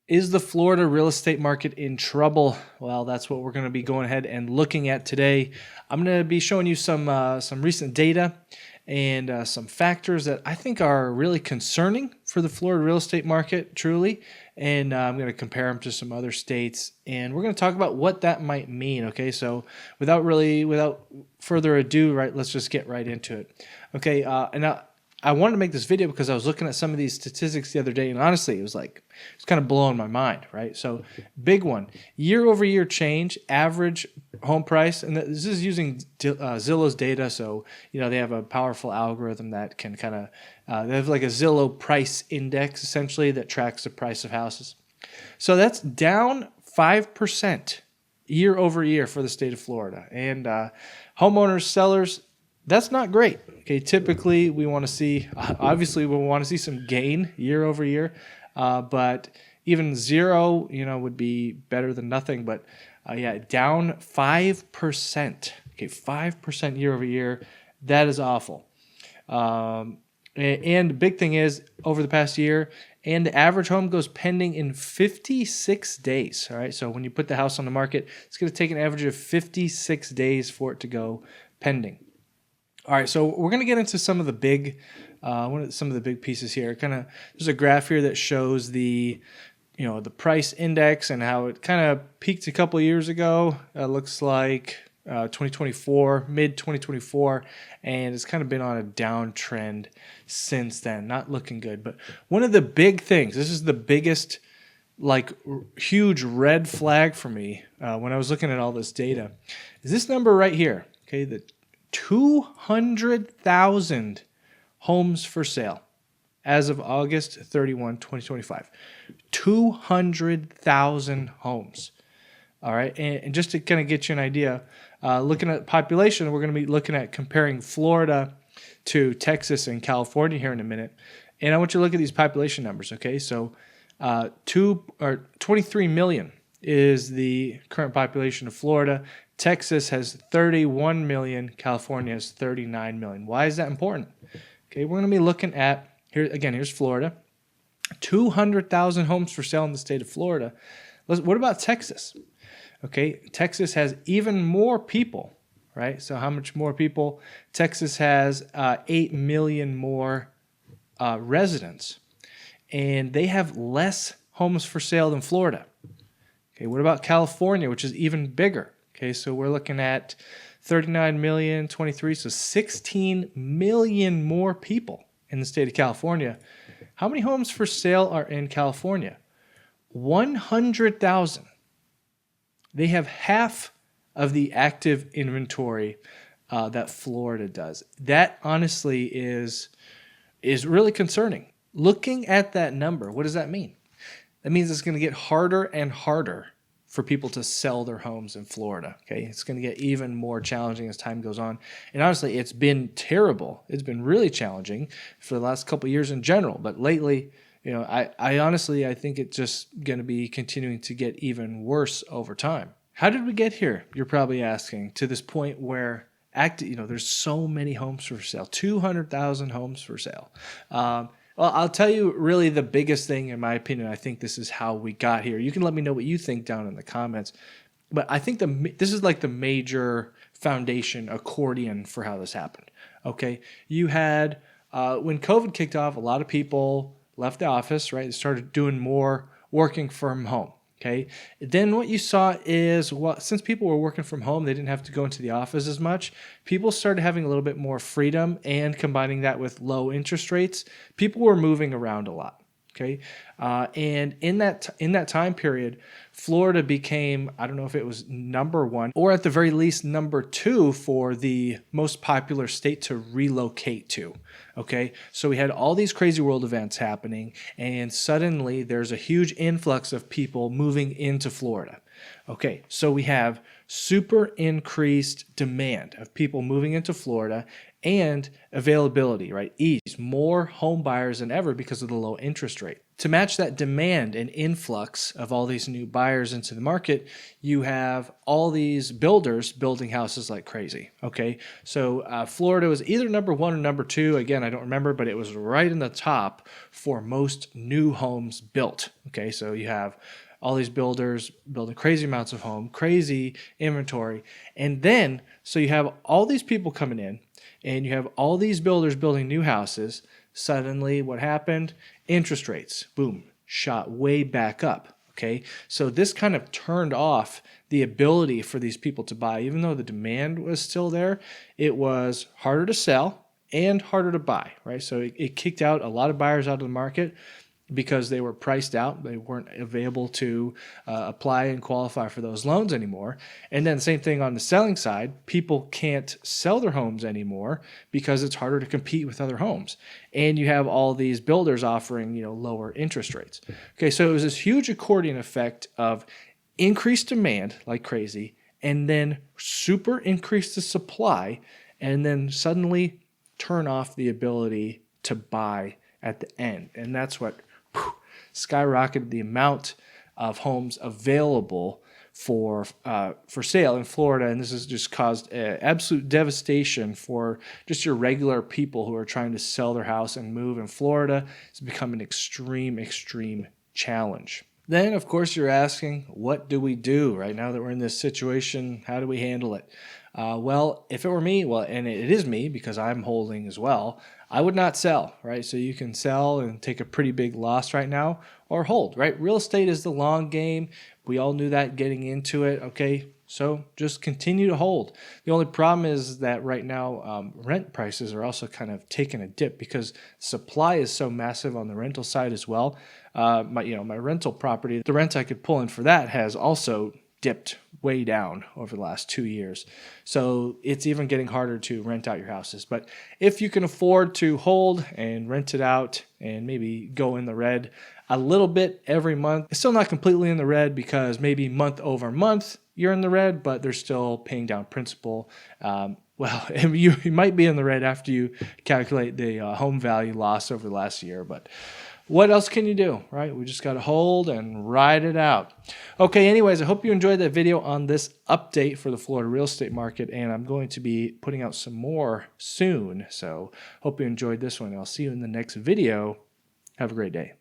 Is the Florida real estate market in trouble? Well, that's what we're going to be going ahead and looking at today. I'm going to be showing you some recent data and some factors that I think are really concerning for the Florida real estate market, truly. And I'm going to compare them to some other states, and we're going to talk about what that might mean. Okay, so without further ado, right, let's just get right into it. Okay, I wanted to make this video because I was looking at some of these statistics the other day, and honestly, it's kind of blowing my mind, right? So, big one, year-over-year change, average home price, and this is using Zillow's data. So, they have a powerful algorithm that can kind of, they have like a Zillow price index essentially that tracks the price of houses. So that's down 5% year over year for the state of Florida, and homeowners, sellers. That's not great. Okay, typically we want to see, obviously we want to see some gain year over year, but even zero, would be better than nothing. But yeah, down 5%. Okay, 5% year over year. That is awful. And the big thing is, over the past year, and the average home goes pending in 56 days. All right, so when you put the house on the market, it's going to take an average of 56 days for it to go pending. All right, so we're going to get into some of the big pieces here. There's a graph here that shows the price index and how it kind of peaked a couple of years ago. It looks like 2024, mid 2024, and it's kind of been on a downtrend since then. Not looking good. But one of the big things, this is the biggest, huge red flag for me when I was looking at all this data, is this number right here. Okay, the 200,000 homes for sale as of August 31, 2025. 200,000 homes. All right, and just to kind of get you an idea, looking at population, we're going to be looking at comparing Florida to Texas and California here in a minute. And I want you to look at these population numbers, okay? So 23 million is the current population of Florida. Texas has 31 million. California has 39 million. Why is that important? Okay, we're going to be looking at, here's Florida. 200,000 homes for sale in the state of Florida. What about Texas? Okay, Texas has even more people, right? So how much more people? Texas has 8 million more residents, and they have less homes for sale than Florida. Okay, what about California, which is even bigger? Okay, so we're looking at 39 million, 23, so 16 million more people in the state of California. How many homes for sale are in California? 100,000. They have half of the active inventory that Florida does. That honestly is really concerning. Looking at that number, what does that mean? That means it's going to get harder and harder for people to sell their homes in Florida. Okay, it's going to get even more challenging as time goes on. And honestly, it's been terrible. It's been really challenging for the last couple of years in general. But lately, I honestly think it's just going to be continuing to get even worse over time. How did we get here? You're probably asking, to this point where there's so many homes for sale, 200,000 homes for sale. Well, I'll tell you really the biggest thing, in my opinion. I think this is how we got here. You can let me know what you think down in the comments. But I think this is like the major foundation accordion for how this happened. Okay, you had, when COVID kicked off, a lot of people left the office, right? They started doing more working from home. Okay. Then what you saw is, since people were working from home, they didn't have to go into the office as much. People started having a little bit more freedom, and combining that with low interest rates, people were moving around a lot. Okay. And in that time period, Florida became, I don't know if it was number one or at the very least number two for the most popular state to relocate to. Okay. So we had all these crazy world events happening, and suddenly there's a huge influx of people moving into Florida. Okay. So we have super increased demand of people moving into Florida, and availability, right? Ease, more home buyers than ever because of the low interest rate. To match that demand and influx of all these new buyers into the market, you have all these builders building houses like crazy. Okay, so Florida was either number one or number two. Again, I don't remember, but it was right in the top for most new homes built. Okay, so you have all these builders building crazy amounts of home, crazy inventory. And then, so you have all these people coming in and you have all these builders building new houses. Suddenly, what happened? Interest rates, boom, shot way back up. Okay, so this kind of turned off the ability for these people to buy. Even though the demand was still there, it was harder to sell and harder to buy, right? So it kicked out a lot of buyers out of the market because they were priced out. They weren't available to apply and qualify for those loans anymore. And then same thing on the selling side. People can't sell their homes anymore because it's harder to compete with other homes. And you have all these builders offering, lower interest rates. Okay, so it was this huge accordion effect of increased demand like crazy, and then super increase the supply, and then suddenly turn off the ability to buy at the end. And that's what skyrocketed the amount of homes available for sale in Florida, and this has just caused absolute devastation for just your regular people who are trying to sell their house and move in Florida. It's become an extreme challenge. Then, of course, you're asking, what do we do right now that we're in this situation? How do we handle it? Well, if it were me, and it is me because I'm holding as well, I would not sell, right? So you can sell and take a pretty big loss right now or hold, right? Real estate is the long game. We all knew that getting into it, okay? So just continue to hold. The only problem is that right now rent prices are also kind of taking a dip because supply is so massive on the rental side as well. My rental property, the rent I could pull in for that has also dipped way down over the last 2 years. So it's even getting harder to rent out your houses. But if you can afford to hold and rent it out and maybe go in the red a little bit every month, it's still not completely in the red because maybe month over month you're in the red, but they're still paying down principal. You might be in the red after you calculate the home value loss over the last year, but what else can you do, right? We just got to hold and ride it out. Okay, anyways, I hope you enjoyed that video on this update for the Florida real estate market, and I'm going to be putting out some more soon. So hope you enjoyed this one. I'll see you in the next video. Have a great day.